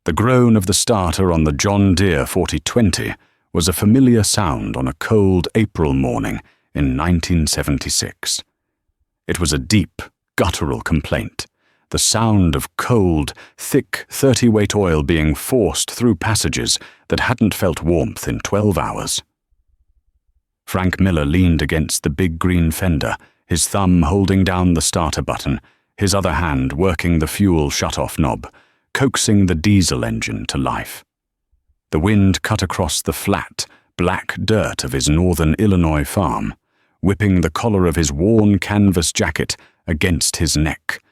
The groan of the starter on the John Deere 4020 was a familiar sound on a cold April morning in 1976. It was a deep, guttural complaint, the sound of cold, thick 30-weight oil being forced through passages that hadn't felt warmth in 12 hours. Frank Miller leaned against the big green fender, his thumb holding down the starter button, his other hand working the fuel shut-off knob, coaxing the diesel engine to life. The wind cut across the flat, black dirt of his northern Illinois farm, whipping the collar of his worn canvas jacket against his neck.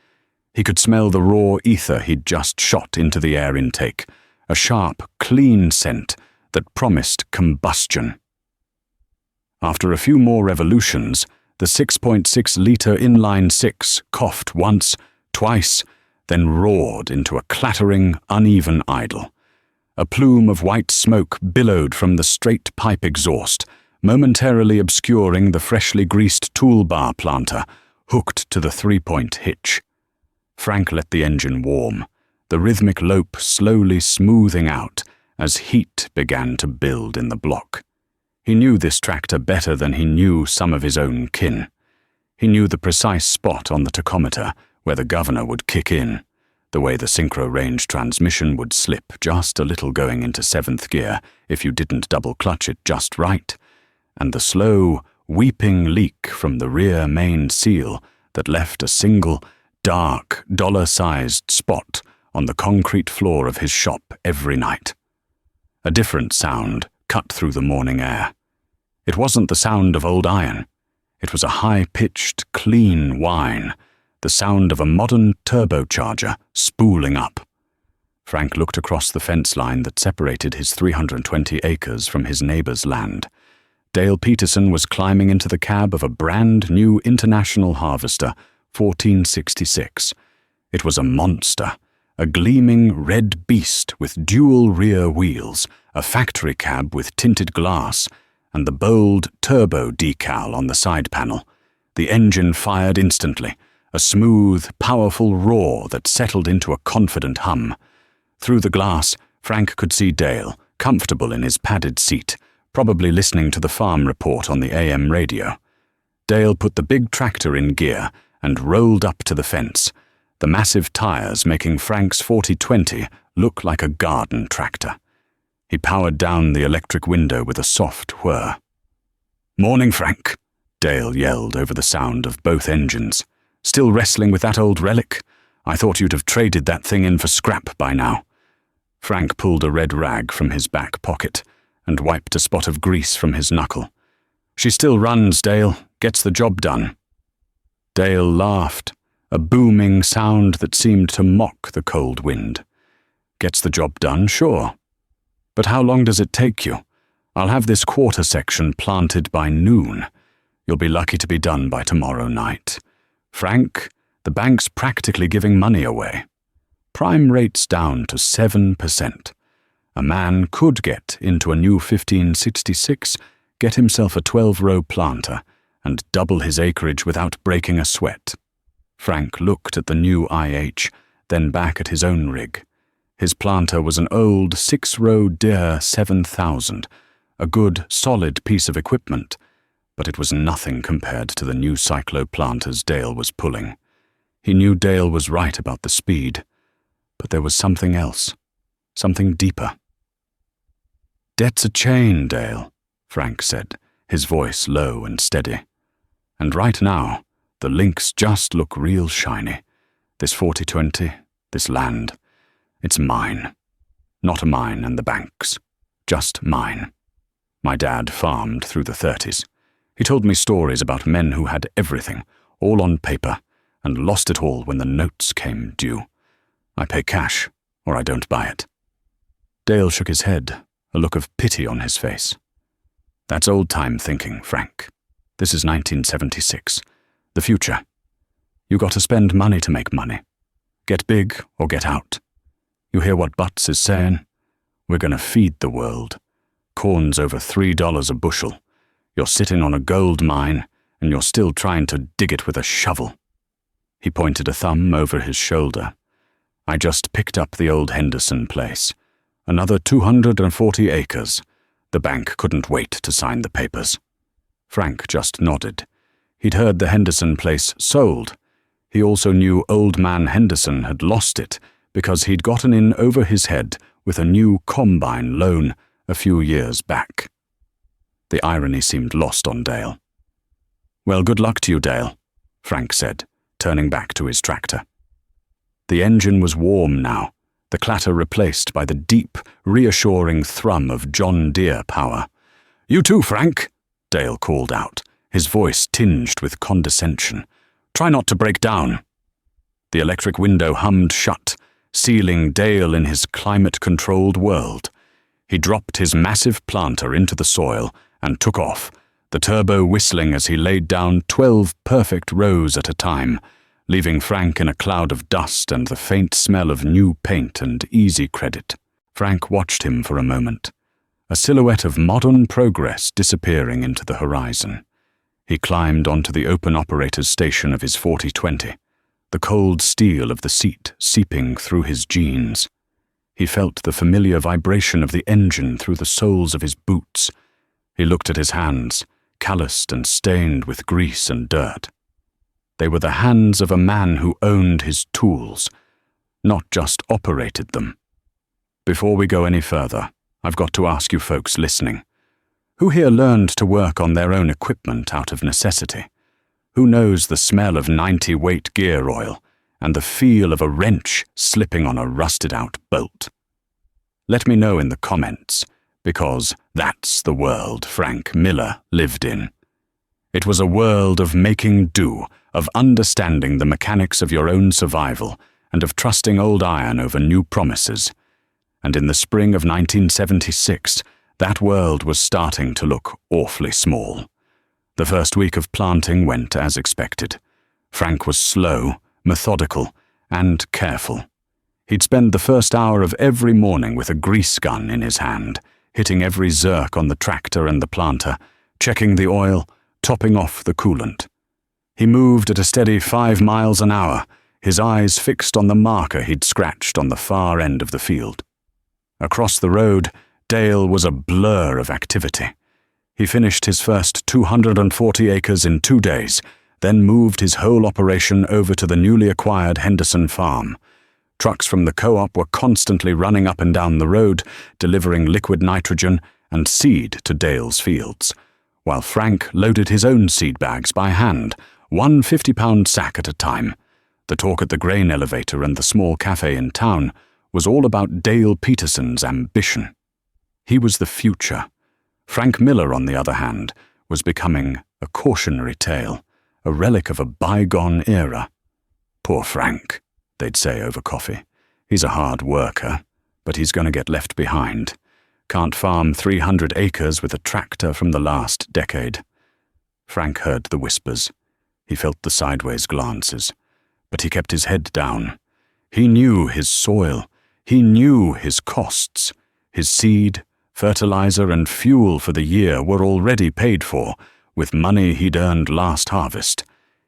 He could smell the raw ether he'd just shot into the air intake, a sharp, clean scent that promised combustion. After a few more revolutions, the 6.6-litre inline-six coughed once, twice, then roared into a clattering, uneven idle. A plume of white smoke billowed from the straight pipe exhaust, momentarily obscuring the freshly greased toolbar planter hooked to the three-point hitch. Frank let the engine warm, the rhythmic lope slowly smoothing out as heat began to build in the block. He knew this tractor better than he knew some of his own kin. He knew the precise spot on the tachometer where the governor would kick in, the way the synchro-range transmission would slip just a little going into 7th gear if you didn't double-clutch it just right, and the slow, weeping leak from the rear main seal that left a single, dark, dollar-sized spot on the concrete floor of his shop every night. A different sound cut through the morning air. It wasn't the sound of old iron. It was a high-pitched, clean whine, the sound of a modern turbocharger spooling up. Frank looked across the fence line that separated his 320 acres from his neighbor's land. Dale Peterson was climbing into the cab of a brand-new International Harvester, 1466. It was a monster, a gleaming red beast with dual rear wheels, a factory cab with tinted glass, and the bold turbo decal on the side panel. The engine fired instantly, a smooth, powerful roar that settled into a confident hum. Through the glass, Frank could see Dale, comfortable in his padded seat, probably listening to the farm report on the AM radio. Dale put the big tractor in gear and rolled up to the fence, the massive tires making Frank's 4020 look like a garden tractor. He powered down the electric window with a soft whir. "Morning, Frank," Dale yelled over the sound of both engines. "Still wrestling with that old relic? I thought you'd have traded that thing in for scrap by now." Frank pulled a red rag from his back pocket and wiped a spot of grease from his knuckle. "She still runs, Dale. Gets the job done." Dale laughed, a booming sound that seemed to mock the cold wind. "Gets the job done, sure. But how long does it take you? I'll have this quarter section planted by noon. You'll be lucky to be done by tomorrow night. Frank, the bank's practically giving money away. Prime rate's down to 7%. A man could get into a new 1566, get himself a 12-row planter, and double his acreage without breaking a sweat." Frank looked at the new IH, then back at his own rig. His planter was an old 6-row Deere 7000, a good, solid piece of equipment, but it was nothing compared to the new cyclo planters Dale was pulling. He knew Dale was right about the speed, but there was something else, something deeper. "Debt's a chain, Dale," Frank said, his voice low and steady. "And right now, the links just look real shiny. This 4020, this land. It's mine. Not mine and the bank's. Just mine. My dad farmed through the 30s. He told me stories about men who had everything, all on paper, and lost it all when the notes came due. I pay cash, or I don't buy it." Dale shook his head, a look of pity on his face. "That's old-time thinking, Frank. This is 1976. The future. You got to spend money to make money. Get big or get out. You hear what Butts is saying? We're going to feed the world. Corn's over $3 a bushel. You're sitting on a gold mine, and you're still trying to dig it with a shovel." He pointed a thumb over his shoulder. I just picked up the old Henderson place. Another 240 acres. The bank couldn't wait to sign the papers. Frank just nodded. He'd heard the Henderson place sold. He also knew Old Man Henderson had lost it because he'd gotten in over his head with a new combine loan a few years back. The irony seemed lost on Dale. "Well, good luck to you, Dale," Frank said, turning back to his tractor. The engine was warm now, the clatter replaced by the deep, reassuring thrum of John Deere power. "You too, Frank," Dale called out, his voice tinged with condescension. "Try not to break down." The electric window hummed shut, sealing Dale in his climate-controlled world. He dropped his massive planter into the soil and took off, the turbo whistling as he laid down 12 perfect rows at a time, leaving Frank in a cloud of dust and the faint smell of new paint and easy credit. Frank watched him for a moment, a silhouette of modern progress disappearing into the horizon. He climbed onto the open operator's station of his 4020, the cold steel of the seat seeping through his jeans. He felt the familiar vibration of the engine through the soles of his boots. He looked at his hands, calloused and stained with grease and dirt. They were the hands of a man who owned his tools, not just operated them. Before we go any further, I've got to ask you folks listening. Who here learned to work on their own equipment out of necessity? Who knows the smell of 90-weight gear oil and the feel of a wrench slipping on a rusted-out bolt? Let me know in the comments, because that's the world Frank Miller lived in. It was a world of making do, of understanding the mechanics of your own survival, and of trusting old iron over new promises. And in the spring of 1976, that world was starting to look awfully small. The first week of planting went as expected. Frank was slow, methodical, and careful. He'd spend the first hour of every morning with a grease gun in his hand, hitting every zerk on the tractor and the planter, checking the oil, topping off the coolant. He moved at a steady 5 miles an hour, his eyes fixed on the marker he'd scratched on the far end of the field. Across the road, Dale was a blur of activity. He finished his first 240 acres in 2 days, then moved his whole operation over to the newly acquired Henderson farm. Trucks from the co-op were constantly running up and down the road, delivering liquid nitrogen and seed to Dale's fields, while Frank loaded his own seed bags by hand, one 50-pound sack at a time. The talk at the grain elevator and the small cafe in town was all about Dale Peterson's ambition. He was the future. Frank Miller, on the other hand, was becoming a cautionary tale, a relic of a bygone era. "Poor Frank," they'd say over coffee. "He's a hard worker, but he's going to get left behind. Can't farm 300 acres with a tractor from the last decade." Frank heard the whispers. He felt the sideways glances, but he kept his head down. He knew his soil. He knew his costs. His seed, fertilizer, and fuel for the year were already paid for, with money he'd earned last harvest.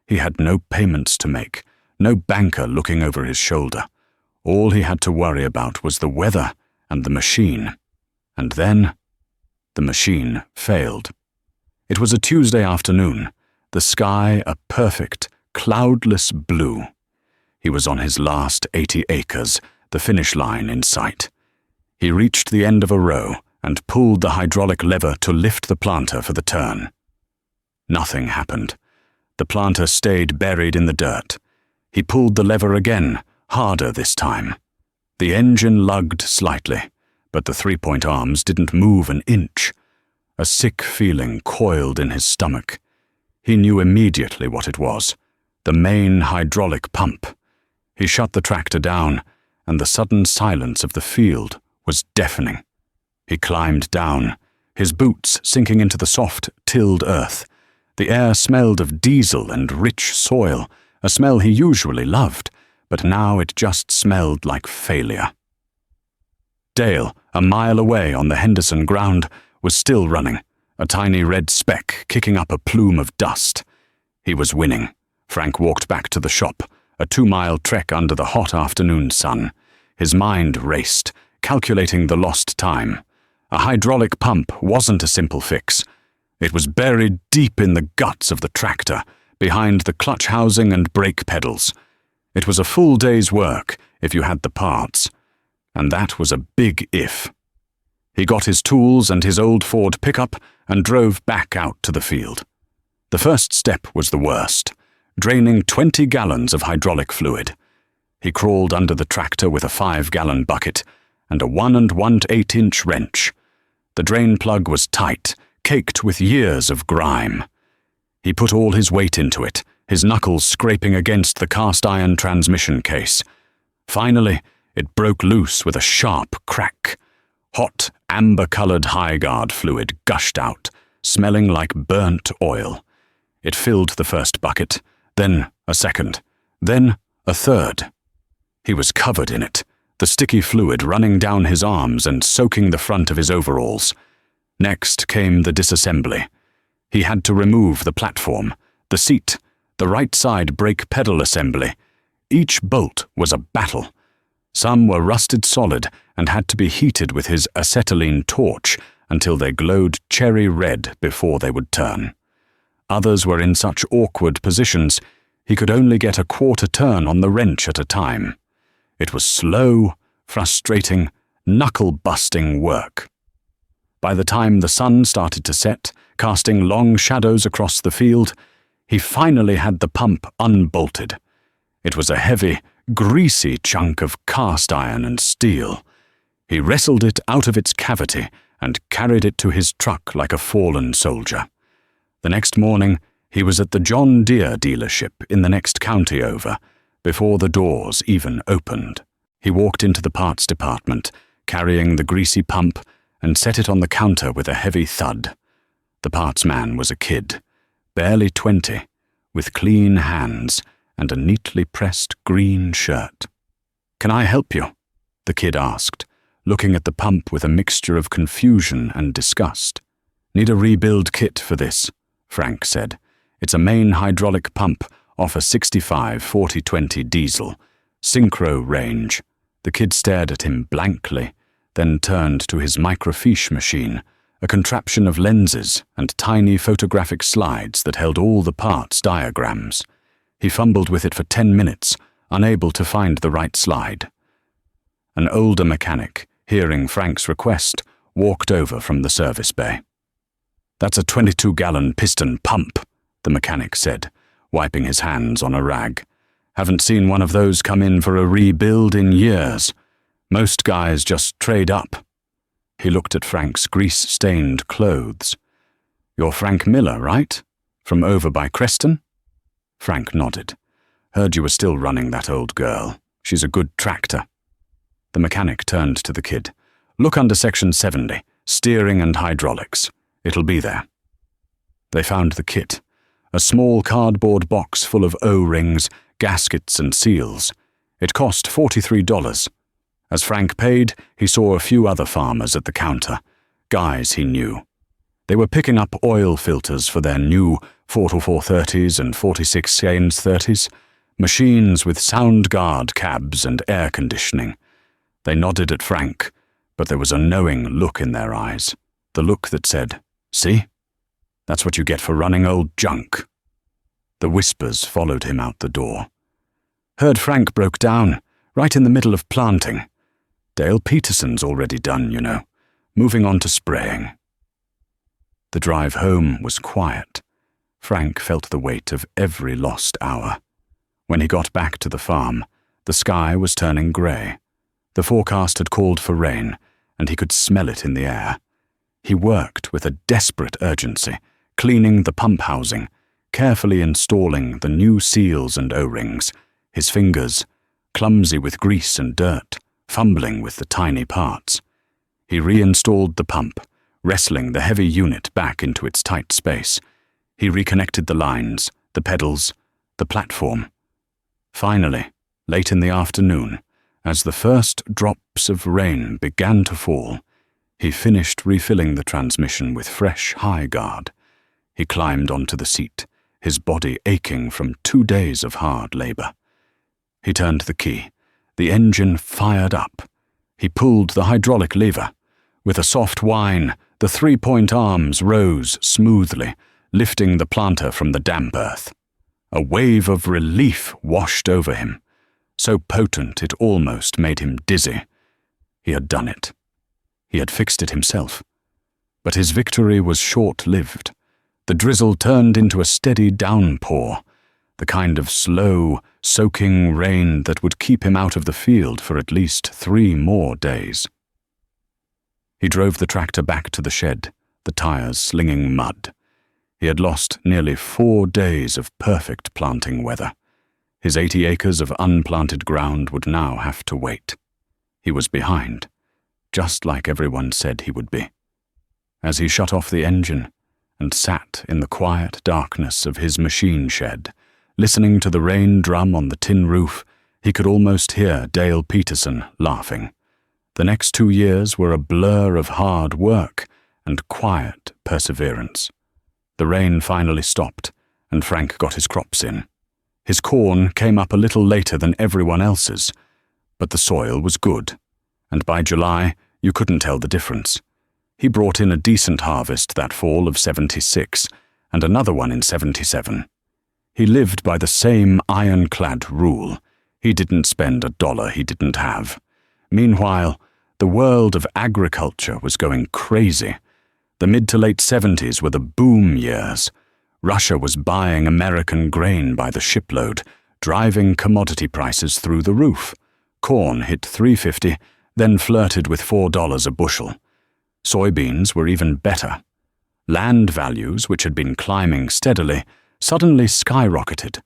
He had no payments to make, no banker looking over his shoulder. All he had to worry about was the weather and the machine. And then, the machine failed. It was a Tuesday afternoon, the sky a perfect, cloudless blue. He was on his last 80 acres, the finish line in sight. He reached the end of a row and pulled the hydraulic lever to lift the planter for the turn. Nothing happened. The planter stayed buried in the dirt. He pulled the lever again, harder this time. The engine lugged slightly, but the three-point arms didn't move an inch. A sick feeling coiled in his stomach. He knew immediately what it was, the main hydraulic pump. He shut the tractor down, and the sudden silence of the field was deafening. He climbed down, his boots sinking into the soft, tilled earth. The air smelled of diesel and rich soil, a smell he usually loved, but now it just smelled like failure. Dale, a mile away on the Henderson ground, was still running, a tiny red speck kicking up a plume of dust. He was winning. Frank walked back to the shop, a 2-mile trek under the hot afternoon sun. His mind raced, calculating the lost time. A hydraulic pump wasn't a simple fix. It was buried deep in the guts of the tractor, behind the clutch housing and brake pedals. It was a full day's work if you had the parts. And that was a big if. He got his tools and his old Ford pickup and drove back out to the field. The first step was the worst, draining 20 gallons of hydraulic fluid. He crawled under the tractor with a 5-gallon bucket and a 1 1/8-inch wrench. The drain plug was tight, caked with years of grime. He put all his weight into it, his knuckles scraping against the cast-iron transmission case. Finally, it broke loose with a sharp crack. Hot, amber-colored Highguard fluid gushed out, smelling like burnt oil. It filled the first bucket, then a second, then a third. He was covered in it, the sticky fluid running down his arms and soaking the front of his overalls. Next came the disassembly. He had to remove the platform, the seat, the right side brake pedal assembly. Each bolt was a battle. Some were rusted solid and had to be heated with his acetylene torch until they glowed cherry red before they would turn. Others were in such awkward positions he could only get a quarter turn on the wrench at a time. It was slow, frustrating, knuckle-busting work. By the time the sun started to set, casting long shadows across the field, he finally had the pump unbolted. It was a heavy, greasy chunk of cast iron and steel. He wrestled it out of its cavity and carried it to his truck like a fallen soldier. The next morning, he was at the John Deere dealership in the next county over, before the doors even opened. He walked into the parts department, carrying the greasy pump, and set it on the counter with a heavy thud. The parts man was a kid, barely 20, with clean hands and a neatly pressed green shirt. "Can I help you?" the kid asked, looking at the pump with a mixture of confusion and disgust. "Need a rebuild kit for this," Frank said. "It's a main hydraulic pump off a 65 40-20 diesel, synchro range." The kid stared at him blankly, then turned to his microfiche machine, a contraption of lenses and tiny photographic slides that held all the parts diagrams. He fumbled with it for 10 minutes, unable to find the right slide. An older mechanic, hearing Frank's request, walked over from the service bay. "That's a 22-gallon piston pump," the mechanic said, wiping his hands on a rag. "Haven't seen one of those come in for a rebuild in years. Most guys just trade up." He looked at Frank's grease-stained clothes. "You're Frank Miller, right? From over by Creston?" Frank nodded. "Heard you were still running that old girl. She's a good tractor." The mechanic turned to the kid. "Look under section 70, steering and hydraulics. It'll be there." They found the kit, a small cardboard box full of O-rings, gaskets and seals. It cost $43. As Frank paid, he saw a few other farmers at the counter, guys he knew. They were picking up oil filters for their new 42430s and 46 Gaines 30s, machines with sound guard cabs and air conditioning. They nodded at Frank, but there was a knowing look in their eyes, the look that said, "See? That's what you get for running old junk." The whispers followed him out the door. "Heard Frank broke down, right in the middle of planting. Dale Peterson's already done, you know, moving on to spraying." The drive home was quiet. Frank felt the weight of every lost hour. When he got back to the farm, the sky was turning grey. The forecast had called for rain, and he could smell it in the air. He worked with a desperate urgency, cleaning the pump housing, carefully installing the new seals and O-rings, his fingers, clumsy with grease and dirt, fumbling with the tiny parts. He reinstalled the pump, wrestling the heavy unit back into its tight space. He reconnected the lines, the pedals, the platform. Finally, late in the afternoon, as the first drops of rain began to fall, he finished refilling the transmission with fresh Highguard. He climbed onto the seat, his body aching from 2 days of hard labor. He turned the key. The engine fired up. He pulled the hydraulic lever. With a soft whine, the 3-point arms rose smoothly, lifting the planter from the damp earth. A wave of relief washed over him, so potent it almost made him dizzy. He had done it. He had fixed it himself. But his victory was short-lived. The drizzle turned into a steady downpour, the kind of slow, soaking rain that would keep him out of the field for at least 3 more days. He drove the tractor back to the shed, the tires slinging mud. He had lost nearly 4 days of perfect planting weather. His 80 acres of unplanted ground would now have to wait. He was behind, just like everyone said he would be. As he shut off the engine and sat in the quiet darkness of his machine shed, listening to the rain drum on the tin roof, he could almost hear Dale Peterson laughing. The next 2 years were a blur of hard work and quiet perseverance. The rain finally stopped, and Frank got his crops in. His corn came up a little later than everyone else's, but the soil was good, and by July you couldn't tell the difference. He brought in a decent harvest that fall of 76, and another one in 77. He lived by the same ironclad rule. He didn't spend $1 he didn't have. Meanwhile, the world of agriculture was going crazy. The mid to late 70s were the boom years. Russia was buying American grain by the shipload, driving commodity prices through the roof. Corn hit $3.50, then flirted with $4 a bushel. Soybeans were even better. Land values, which had been climbing steadily, suddenly skyrocketed.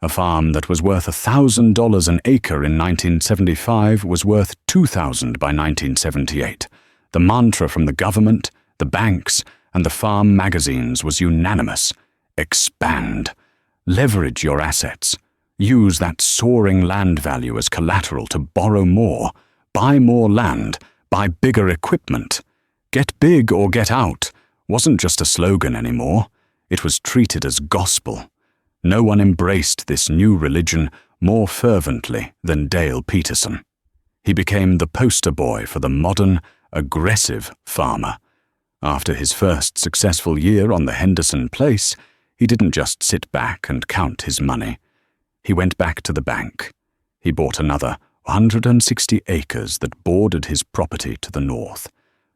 A farm that was worth $1,000 an acre in 1975 was worth $2,000 by 1978. The mantra from the government, the banks, and the farm magazines was unanimous. Expand. Leverage your assets. Use that soaring land value as collateral to borrow more, buy more land, buy bigger equipment. Get big or get out wasn't just a slogan anymore. It was treated as gospel. No one embraced this new religion more fervently than Dale Peterson. He became the poster boy for the modern, aggressive farmer. After his first successful year on the Henderson place, he didn't just sit back and count his money. He went back to the bank. He bought another 160 acres that bordered his property to the north.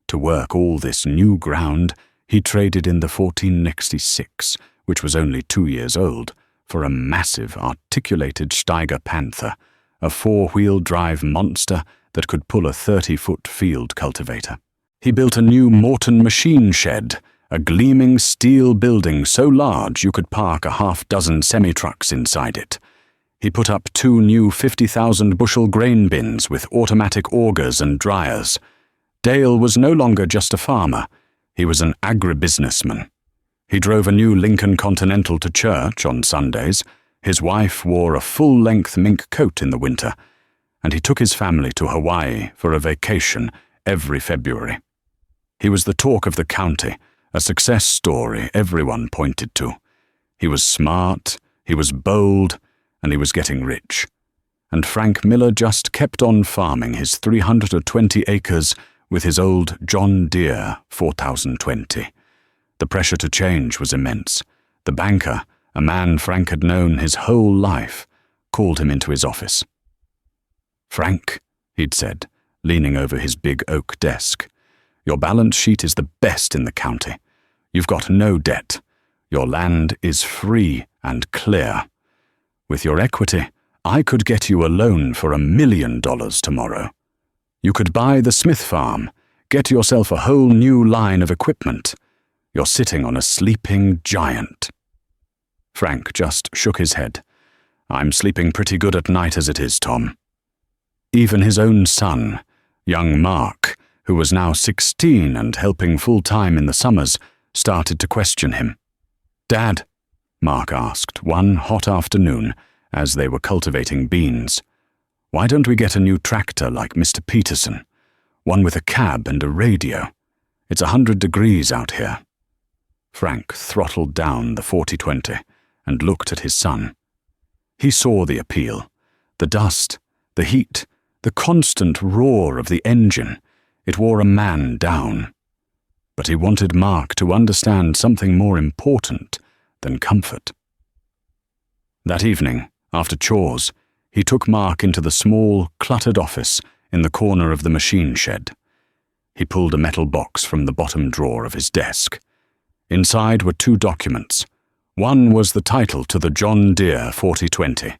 To work all this new ground, he traded in the 1466, which was only 2 years old, for a massive articulated Steiger Panther, a 4-wheel drive monster that could pull a 30-foot field cultivator. He built a new Morton machine shed, a gleaming steel building so large you could park a half-dozen semi-trucks inside it. He put up 2 new 50,000-bushel grain bins with automatic augers and dryers. Dale was no longer just a farmer. He was an agribusinessman. He drove a new Lincoln Continental to church on Sundays. His wife wore a full-length mink coat in the winter, and he took his family to Hawaii for a vacation every February. He was the talk of the county, a success story everyone pointed to. He was smart, he was bold, and he was getting rich. And Frank Miller just kept on farming his 320 acres with his old John Deere 4020. The pressure to change was immense. The banker, a man Frank had known his whole life, called him into his office. "Frank," he'd said, leaning over his big oak desk, "your balance sheet is the best in the county. You've got no debt. Your land is free and clear. With your equity, I could get you a loan for $1 million tomorrow. You could buy the Smith farm, get yourself a whole new line of equipment. You're sitting on a sleeping giant." Frank just shook his head. "I'm sleeping pretty good at night as it is, Tom." Even his own son, young Mark, who was now 16 and helping full-time in the summers, started to question him. "Dad," Mark asked one hot afternoon as they were cultivating beans, "why don't we get a new tractor like Mr. Peterson? One with a cab and a radio. It's 100 degrees out here." Frank throttled down the 4020 and looked at his son. He saw the appeal. The dust, the heat, the constant roar of the engine, it wore a man down. But he wanted Mark to understand something more important than comfort. That evening, after chores, he took Mark into the small, cluttered office in the corner of the machine shed. He pulled a metal box from the bottom drawer of his desk. Inside were 2 documents. One was the title to the John Deere 4020.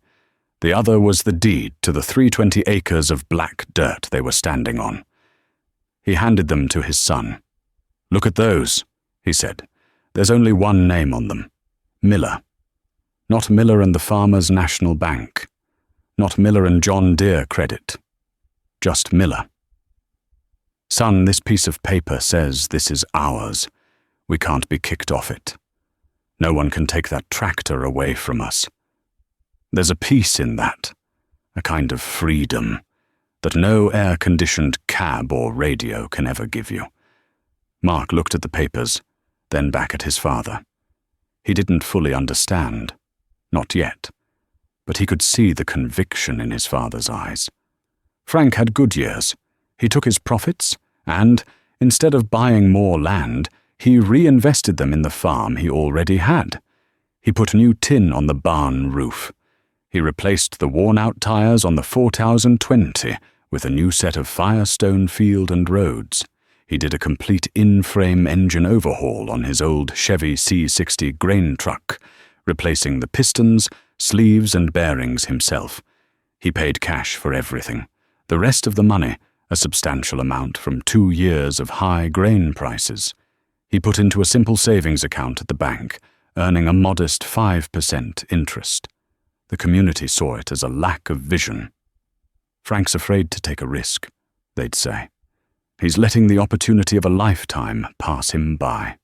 The other was the deed to the 320 acres of black dirt they were standing on. He handed them to his son. "Look at those," he said. "There's only one name on them. Miller. Not Miller and the Farmers National Bank. Not Miller and John Deere Credit. Just Miller. Son, this piece of paper says this is ours. We can't be kicked off it. No one can take that tractor away from us. There's a peace in that, a kind of freedom, that no air-conditioned cab or radio can ever give you." Mark looked at the papers, then back at his father. He didn't fully understand, not yet, but he could see the conviction in his father's eyes. Frank had good years. He took his profits and, instead of buying more land, he reinvested them in the farm he already had. He put new tin on the barn roof. He replaced the worn-out tires on the 4020 with a new set of Firestone Field and Roads. He did a complete in-frame engine overhaul on his old Chevy C60 grain truck, replacing the pistons, sleeves and bearings himself. He paid cash for everything. The rest of the money, a substantial amount from 2 years of high grain prices, he put into a simple savings account at the bank, earning a modest 5% interest. The community saw it as a lack of vision. "Frank's afraid to take a risk," they'd say. "He's letting the opportunity of a lifetime pass him by."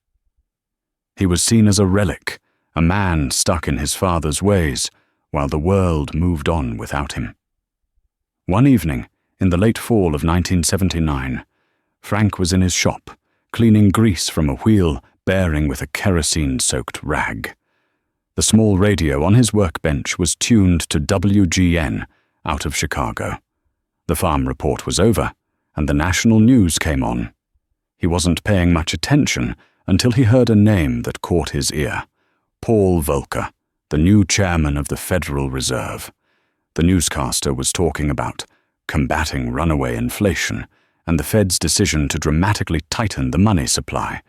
He was seen as a relic, a man stuck in his father's ways, while the world moved on without him. One evening, in the late fall of 1979, Frank was in his shop, cleaning grease from a wheel bearing with a kerosene-soaked rag. The small radio on his workbench was tuned to WGN out of Chicago. The farm report was over, and the national news came on. He wasn't paying much attention until he heard a name that caught his ear: Paul Volcker, the new chairman of the Federal Reserve. The newscaster was talking about combating runaway inflation and the Fed's decision to dramatically tighten the money supply.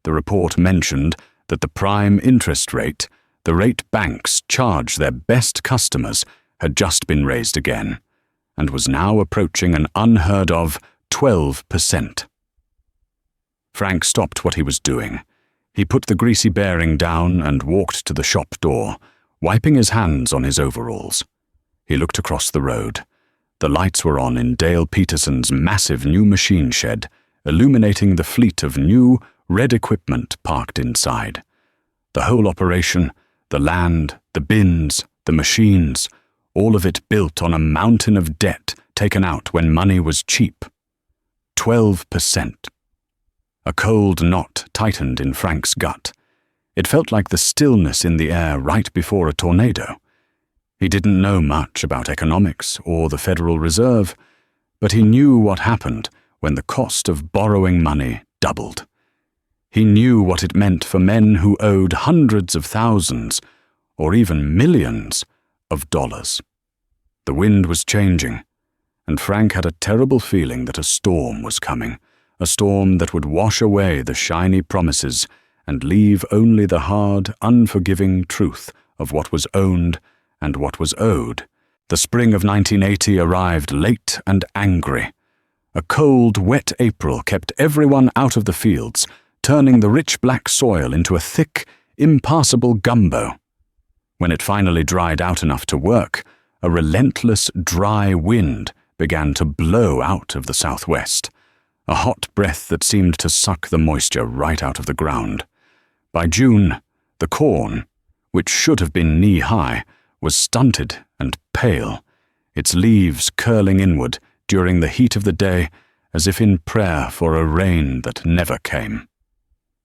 The report mentioned that the prime interest rate, the rate banks charge their best customers, had just been raised again, and was now approaching an unheard-of 12%. Frank stopped what he was doing. He put the greasy bearing down and walked to the shop door, wiping his hands on his overalls. He looked across the road. The lights were on in Dale Peterson's massive new machine shed, illuminating the fleet of new, red equipment parked inside. The whole operation, the land, the bins, the machines, all of it built on a mountain of debt taken out when money was cheap. 12%. A cold knot tightened in Frank's gut. It felt like the stillness in the air right before a tornado. He didn't know much about economics or the Federal Reserve, but he knew what happened when the cost of borrowing money doubled. He knew what it meant for men who owed hundreds of thousands, or even millions, of dollars. The wind was changing, and Frank had a terrible feeling that a storm was coming, a storm that would wash away the shiny promises and leave only the hard, unforgiving truth of what was owned and what was owed. The spring of 1980 arrived late and angry. A cold, wet April kept everyone out of the fields, turning the rich black soil into a thick, impassable gumbo. When it finally dried out enough to work, a relentless, dry wind began to blow out of the southwest, a hot breath that seemed to suck the moisture right out of the ground. By June, the corn, which should have been knee-high, was stunted and pale, its leaves curling inward during the heat of the day as if in prayer for a rain that never came.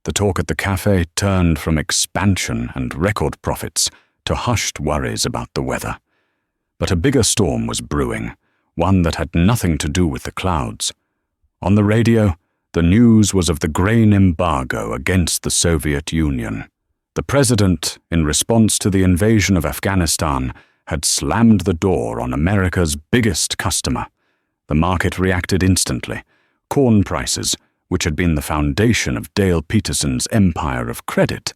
The talk at the cafe turned from expansion and record profits to hushed worries about the weather. But a bigger storm was brewing, one that had nothing to do with the clouds. On the radio, the news was of the grain embargo against the Soviet Union. The president, in response to the invasion of Afghanistan, had slammed the door on America's biggest customer. The market reacted instantly. Corn prices, which had been the foundation of Dale Peterson's empire of credit,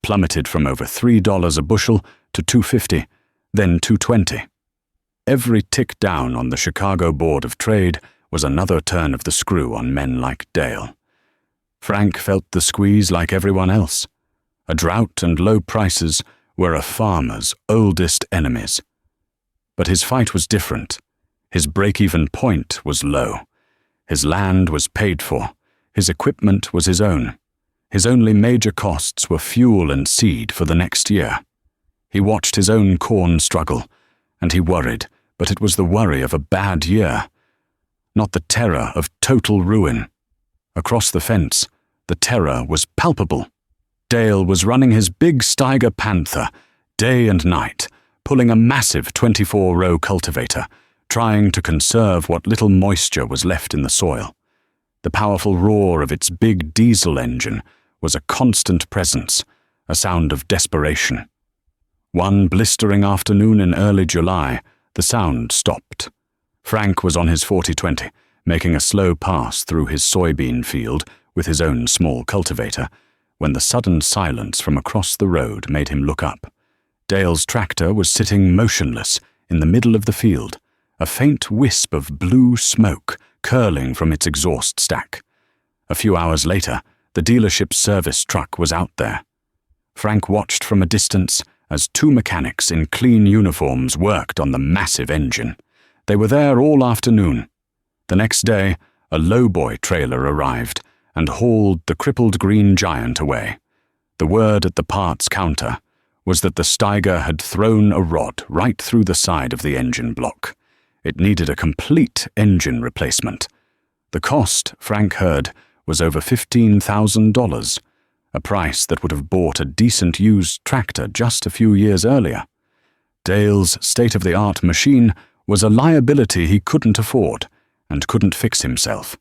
plummeted from over $3 a bushel to $2.50, then $2.20. Every tick down on the Chicago Board of Trade was another turn of the screw on men like Dale. Frank felt the squeeze like everyone else. A drought and low prices were a farmer's oldest enemies. But his fight was different. His break-even point was low. His land was paid for. His equipment was his own. His only major costs were fuel and seed for the next year. He watched his own corn struggle, and he worried, but it was the worry of a bad year, not the terror of total ruin. Across the fence, the terror was palpable. Dale was running his big Steiger Panther, day and night, pulling a massive 24-row cultivator, trying to conserve what little moisture was left in the soil. The powerful roar of its big diesel engine was a constant presence, a sound of desperation. One blistering afternoon in early July, the sound stopped. Frank was on his 40-20, making a slow pass through his soybean field with his own small cultivator, when the sudden silence from across the road made him look up. Dale's tractor was sitting motionless in the middle of the field, a faint wisp of blue smoke curling from its exhaust stack. A few hours later, the dealership's service truck was out there. Frank watched from a distance as two mechanics in clean uniforms worked on the massive engine. They were there all afternoon. The next day, a lowboy trailer arrived and hauled the crippled green giant away. The word at the parts counter was that the Steiger had thrown a rod right through the side of the engine block. It needed a complete engine replacement. The cost, Frank heard, was over $15,000, a price that would have bought a decent used tractor just a few years earlier. Dale's state-of-the-art machine was a liability he couldn't afford and couldn't fix himself.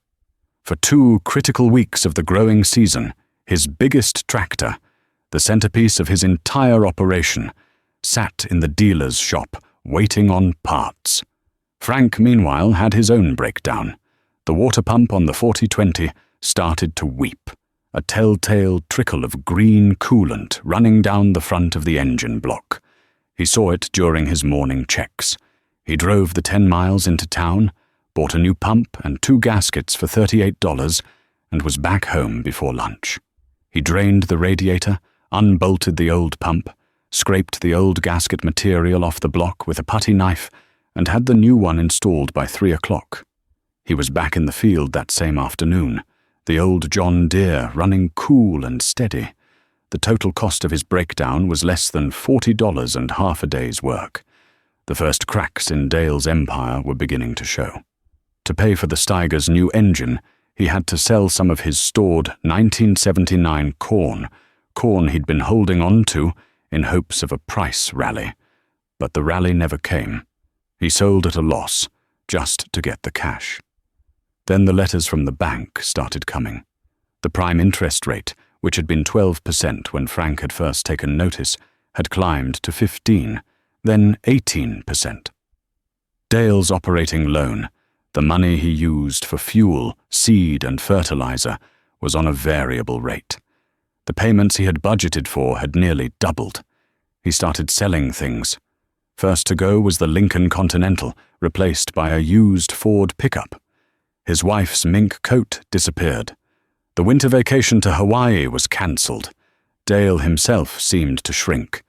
For 2 critical weeks of the growing season, his biggest tractor, the centerpiece of his entire operation, sat in the dealer's shop waiting on parts. Frank, meanwhile, had his own breakdown. The water pump on the 40-20 started to weep, a telltale trickle of green coolant running down the front of the engine block. He saw it during his morning checks. He drove the 10 miles into town, bought a new pump and 2 gaskets for $38, and was back home before lunch. He drained the radiator, unbolted the old pump, scraped the old gasket material off the block with a putty knife, and had the new one installed by 3 o'clock. He was back in the field that same afternoon, the old John Deere running cool and steady. The total cost of his breakdown was less than $40 and half a day's work. The first cracks in Dale's empire were beginning to show. To pay for the Steiger's new engine, he had to sell some of his stored 1979 corn he'd been holding on to in hopes of a price rally. But the rally never came. He sold at a loss, just to get the cash. Then the letters from the bank started coming. The prime interest rate, which had been 12% when Frank had first taken notice, had climbed to 15%, then 18%. Dale's operating loan, the money he used for fuel, seed, and fertilizer, was on a variable rate. The payments he had budgeted for had nearly doubled. He started selling things. First to go was the Lincoln Continental, replaced by a used Ford pickup. His wife's mink coat disappeared. The winter vacation to Hawaii was cancelled. Dale himself seemed to shrink.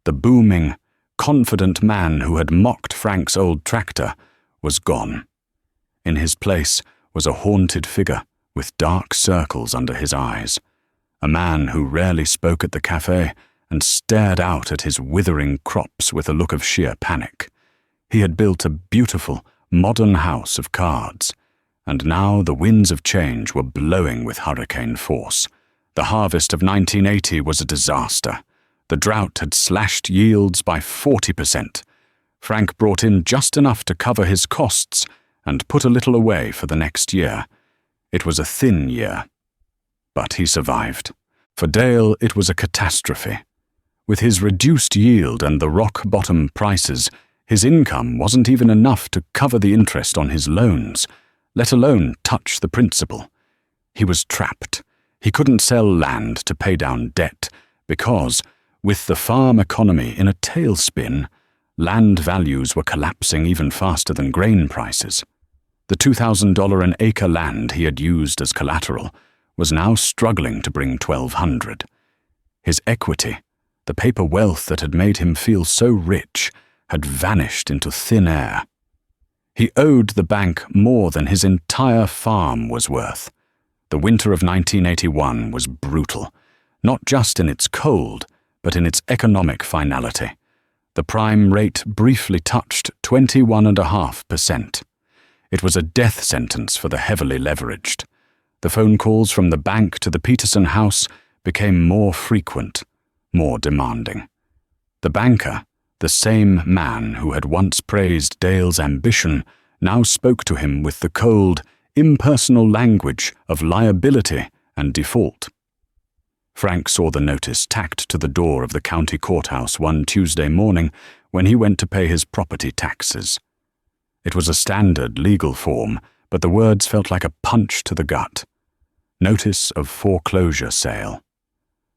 The booming, confident man who had mocked Frank's old tractor was gone. In his place was a haunted figure with dark circles under his eyes, a man who rarely spoke at the cafe and stared out at his withering crops with a look of sheer panic. He had built a beautiful, modern house of cards, and now the winds of change were blowing with hurricane force. The harvest of 1980 was a disaster. The drought had slashed yields by 40%. Frank brought in just enough to cover his costs and put a little away for the next year. It was a thin year. But he survived. For Dale, it was a catastrophe. With his reduced yield and the rock-bottom prices, his income wasn't even enough to cover the interest on his loans, let alone touch the principal. He was trapped. He couldn't sell land to pay down debt because, with the farm economy in a tailspin, land values were collapsing even faster than grain prices. The $2,000 an acre land he had used as collateral was now struggling to bring $1,200. His equity, the paper wealth that had made him feel so rich, had vanished into thin air. He owed the bank more than his entire farm was worth. The winter of 1981 was brutal, not just in its cold, but in its economic finality. The prime rate briefly touched 21.5%. It was a death sentence for the heavily leveraged. The phone calls from the bank to the Peterson house became more frequent, more demanding. The banker, the same man who had once praised Dale's ambition, now spoke to him with the cold, impersonal language of liability and default. Frank saw the notice tacked to the door of the county courthouse one Tuesday morning when he went to pay his property taxes. It was a standard legal form, but the words felt like a punch to the gut. Notice of foreclosure sale.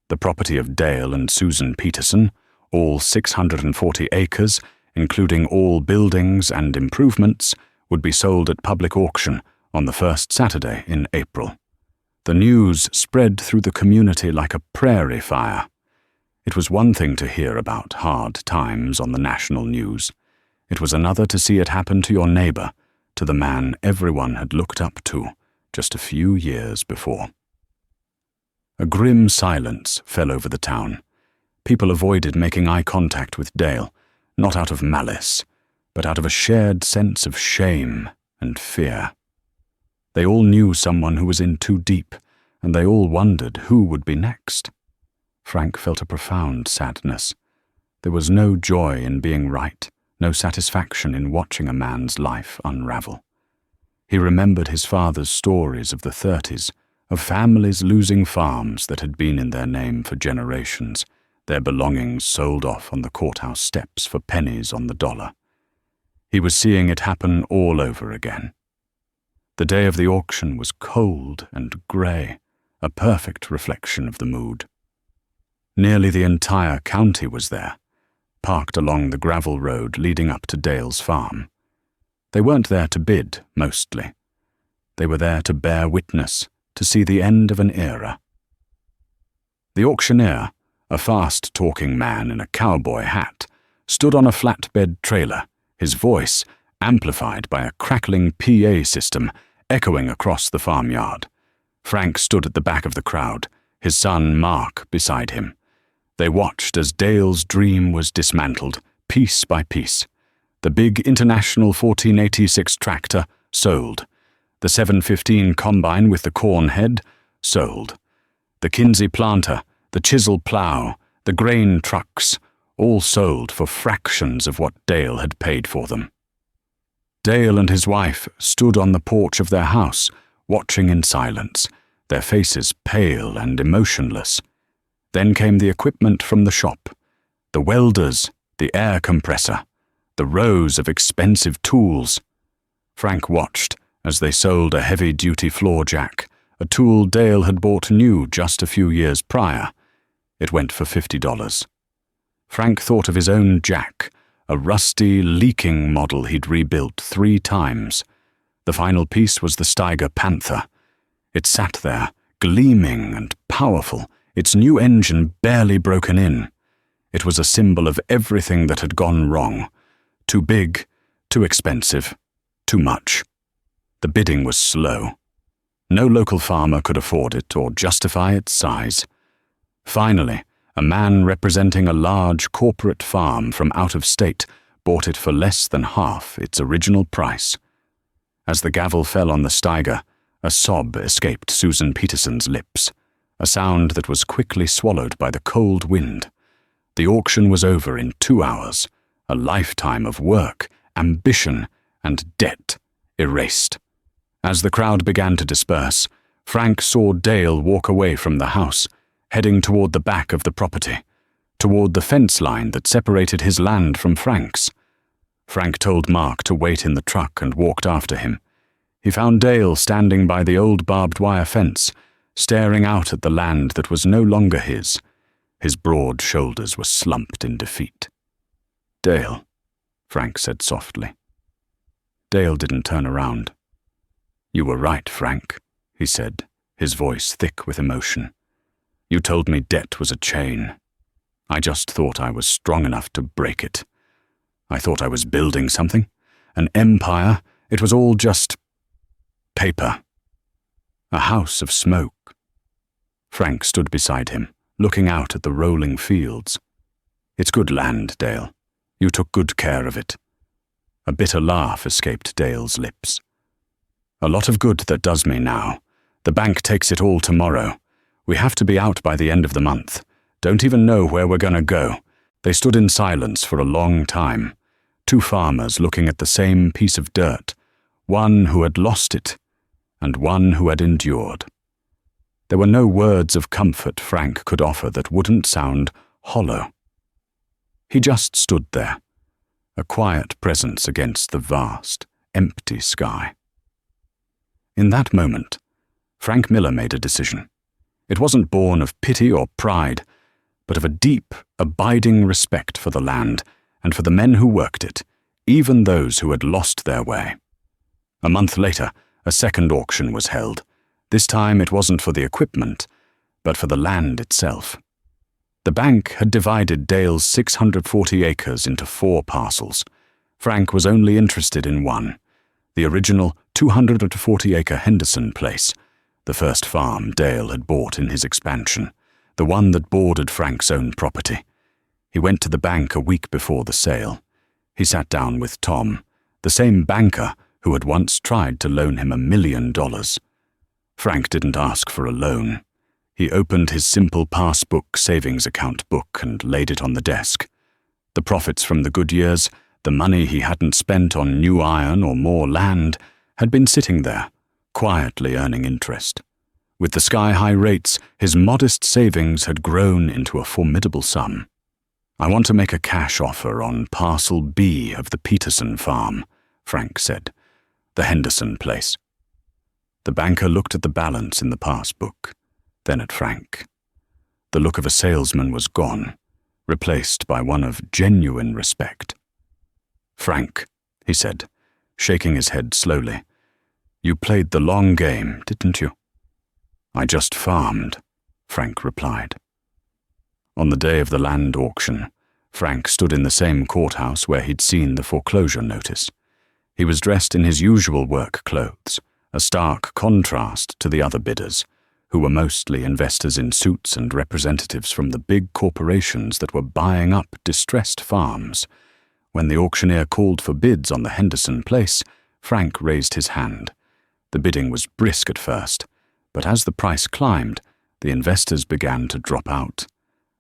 The property of Dale and Susan Peterson, all 640 acres, including all buildings and improvements, would be sold at public auction on the first Saturday in April. The news spread through the community like a prairie fire. It was one thing to hear about hard times on the national news. It was another to see it happen to your neighbor, to the man everyone had looked up to just a few years before. A grim silence fell over the town. People avoided making eye contact with Dale, not out of malice, but out of a shared sense of shame and fear. They all knew someone who was in too deep, and they all wondered who would be next. Frank felt a profound sadness. There was no joy in being right, no satisfaction in watching a man's life unravel. He remembered his father's stories of the 30s, of families losing farms that had been in their name for generations, their belongings sold off on the courthouse steps for pennies on the dollar. He was seeing it happen all over again. The day of the auction was cold and grey, a perfect reflection of the mood. Nearly the entire county was there, parked along the gravel road leading up to Dale's farm. They weren't there to bid, mostly. They were there to bear witness, to see the end of an era. The auctioneer, a fast-talking man in a cowboy hat, stood on a flatbed trailer, his voice amplified by a crackling PA system echoing across the farmyard. Frank stood at the back of the crowd, his son Mark beside him. They watched as Dale's dream was dismantled, piece by piece. The big International 1486 tractor sold. The 715 combine with the corn head sold. The Kinsey planter, the chisel plow, the grain trucks, all sold for fractions of what Dale had paid for them. Dale and his wife stood on the porch of their house, watching in silence, their faces pale and emotionless. Then came the equipment from the shop, the welders, the air compressor, the rows of expensive tools. Frank watched as they sold a heavy-duty floor jack, a tool Dale had bought new just a few years prior. It went for $50. Frank thought of his own jack, a rusty, leaking model he'd rebuilt 3 times. The final piece was the Steiger Panther. It sat there, gleaming and powerful, its new engine barely broken in. It was a symbol of everything that had gone wrong. Too big, too expensive, too much. The bidding was slow. No local farmer could afford it or justify its size. Finally, a man representing a large corporate farm from out of state bought it for less than half its original price. As the gavel fell on the Steiger, a sob escaped Susan Peterson's lips, a sound that was quickly swallowed by the cold wind. The auction was over in 2 hours, A lifetime of work, ambition, and debt erased. As the crowd began to disperse, Frank saw Dale walk away from the house, heading toward the back of the property, toward the fence line that separated his land from Frank's. Frank told Mark to wait in the truck and walked after him. He found Dale standing by the old barbed wire fence, staring out at the land that was no longer his. His broad shoulders were slumped in defeat. "Dale," Frank said softly. Dale didn't turn around. "You were right, Frank," he said, his voice thick with emotion. "You told me debt was a chain. I just thought I was strong enough to break it. I thought I was building something, an empire. It was all just paper. A house of smoke." Frank stood beside him, looking out at the rolling fields. "It's good land, Dale. You took good care of it." A bitter laugh escaped Dale's lips. "A lot of good that does me now. The bank takes it all tomorrow. We have to be out by the end of the month. Don't even know where we're gonna go." They stood in silence for a long time, two farmers looking at the same piece of dirt, one who had lost it and one who had endured. There were no words of comfort Frank could offer that wouldn't sound hollow. He just stood there, a quiet presence against the vast, empty sky. In that moment, Frank Miller made a decision. It wasn't born of pity or pride, but of a deep, abiding respect for the land and for the men who worked it, even those who had lost their way. A month later, a second auction was held. This time it wasn't for the equipment, but for the land itself. The bank had divided Dale's 640 acres into 4 parcels. Frank was only interested in one, the original 240-acre Henderson place, the first farm Dale had bought in his expansion, the one that bordered Frank's own property. He went to the bank a week before the sale. He sat down with Tom, the same banker who had once tried to loan him $1 million. Frank didn't ask for a loan. He opened his simple passbook savings account book and laid it on the desk. The profits from the good years, the money he hadn't spent on new iron or more land, had been sitting there, quietly earning interest. With the sky-high rates, his modest savings had grown into a formidable sum. "I want to make a cash offer on Parcel B of the Peterson farm," Frank said. "The Henderson place." The banker looked at the balance in the passbook, then at Frank. The look of a salesman was gone, replaced by one of genuine respect. "Frank," he said, shaking his head slowly, "you played the long game, didn't you?" "I just farmed," Frank replied. On the day of the land auction, Frank stood in the same courthouse where he'd seen the foreclosure notice. He was dressed in his usual work clothes, a stark contrast to the other bidders, who were mostly investors in suits and representatives from the big corporations that were buying up distressed farms. When the auctioneer called for bids on the Henderson place, Frank raised his hand. The bidding was brisk at first, but as the price climbed, the investors began to drop out.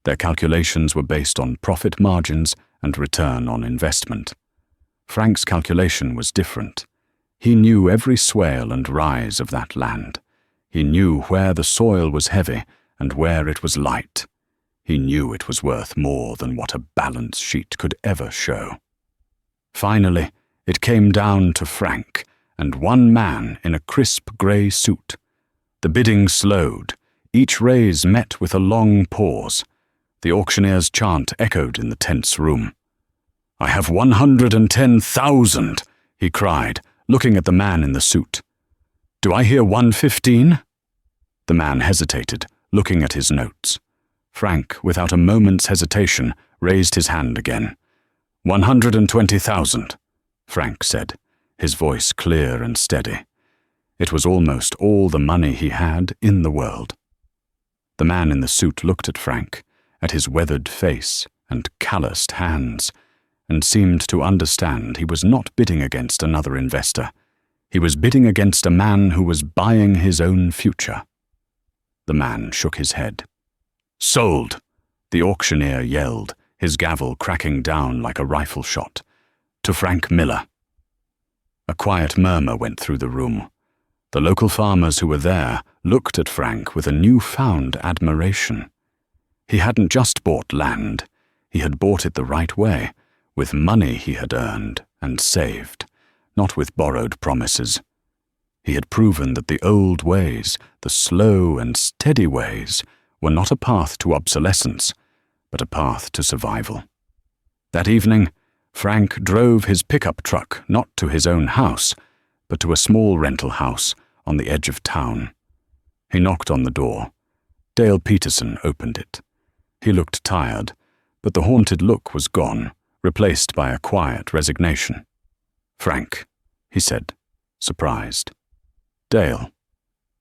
Their calculations were based on profit margins and return on investment. Frank's calculation was different. He knew every swale and rise of that land. He knew where the soil was heavy and where it was light. He knew it was worth more than what a balance sheet could ever show. Finally, it came down to Frank and one man in a crisp grey suit. The bidding slowed. Each raise met with a long pause. The auctioneer's chant echoed in the tense room. "I have 110,000, he cried, looking at the man in the suit. "Do I hear 115? The man hesitated, looking at his notes. Frank, without a moment's hesitation, raised his hand again. 120,000, Frank said, his voice clear and steady. It was almost all the money he had in the world. The man in the suit looked at Frank, at his weathered face and calloused hands, and seemed to understand he was not bidding against another investor. He was bidding against a man who was buying his own future. The man shook his head. "Sold!" the auctioneer yelled, his gavel cracking down like a rifle shot. "To Frank Miller." A quiet murmur went through the room. The local farmers who were there looked at Frank with a newfound admiration. He hadn't just bought land. He had bought it the right way, with money he had earned and saved, not with borrowed promises. He had proven that the old ways, the slow and steady ways, were not a path to obsolescence, but a path to survival. That evening, Frank drove his pickup truck not to his own house, but to a small rental house on the edge of town. He knocked on the door. Dale Peterson opened it. He looked tired, but the haunted look was gone, replaced by a quiet resignation. "Frank," he said, surprised. "Dale."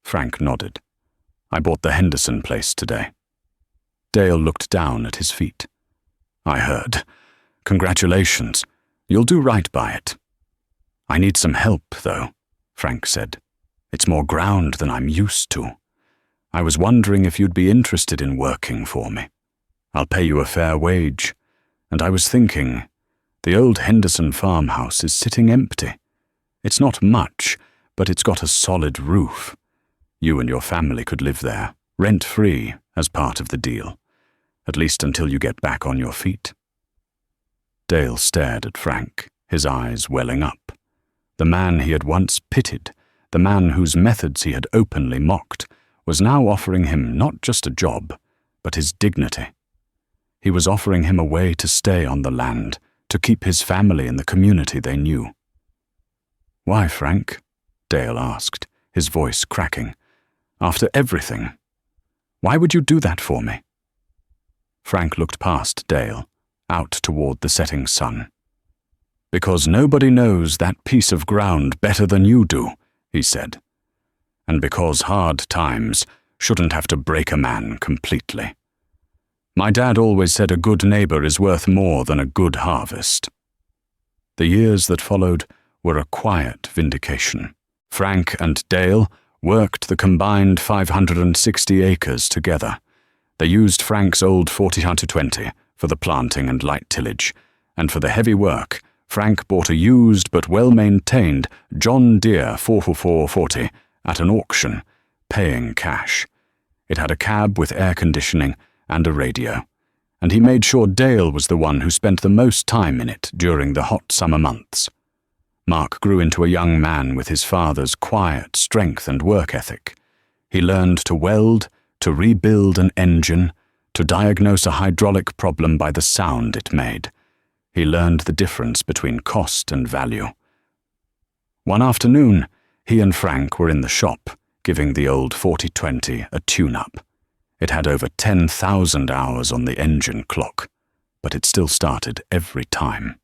Frank nodded. "I bought the Henderson place today." Dale looked down at his feet. "I heard. Congratulations. You'll do right by it." "I need some help, though," Frank said. "It's more ground than I'm used to. I was wondering if you'd be interested in working for me. I'll pay you a fair wage. And I was thinking, the old Henderson farmhouse is sitting empty. It's not much, but it's got a solid roof. You and your family could live there, rent-free, as part of the deal, at least until you get back on your feet." Dale stared at Frank, his eyes welling up. The man he had once pitied, the man whose methods he had openly mocked, was now offering him not just a job, but his dignity. He was offering him a way to stay on the land, to keep his family in the community they knew. "Why, Frank?" Dale asked, his voice cracking. "After everything? Why would you do that for me?" Frank looked past Dale, out toward the setting sun. "Because nobody knows that piece of ground better than you do," he said. "And because hard times shouldn't have to break a man completely. My dad always said a good neighbor is worth more than a good harvest." The years that followed were a quiet vindication. Frank and Dale worked the combined 560 acres together. They used Frank's old 40-20 for the planting and light tillage, and for the heavy work, Frank bought a used but well-maintained John Deere 4x440 at an auction, paying cash. It had a cab with air conditioning and a radio, and he made sure Dale was the one who spent the most time in it during the hot summer months. Mark grew into a young man with his father's quiet strength and work ethic. He learned to weld, to rebuild an engine, to diagnose a hydraulic problem by the sound it made. He learned the difference between cost and value. One afternoon, he and Frank were in the shop, giving the old 40-20 a tune-up. It had over 10,000 hours on the engine clock, but it still started every time.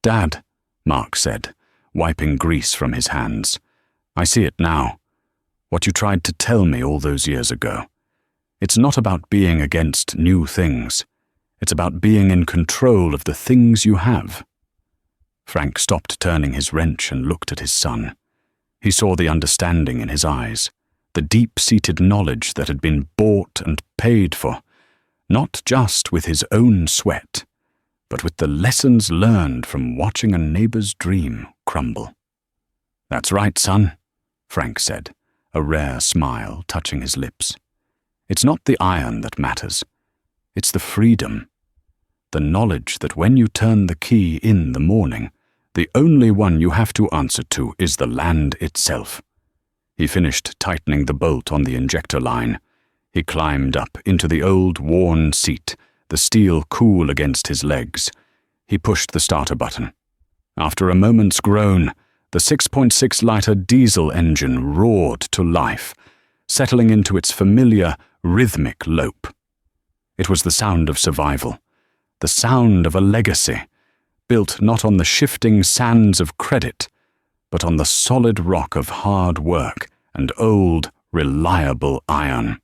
"Dad," Mark said, wiping grease from his hands, "I see it now. What you tried to tell me all those years ago. It's not about being against new things. It's about being in control of the things you have." Frank stopped turning his wrench and looked at his son. He saw the understanding in his eyes, the deep-seated knowledge that had been bought and paid for, not just with his own sweat, but with the lessons learned from watching a neighbor's dream crumble. "That's right, son," Frank said, a rare smile touching his lips. "It's not the iron that matters. It's the freedom. The knowledge that when you turn the key in the morning, the only one you have to answer to is the land itself." He finished tightening the bolt on the injector line. He climbed up into the old, worn seat, the steel cool against his legs. He pushed the starter button. After a moment's groan, the 6.6-liter diesel engine roared to life, settling into its familiar, rhythmic lope. It was the sound of survival, the sound of a legacy, built not on the shifting sands of credit, but on the solid rock of hard work and old, reliable iron.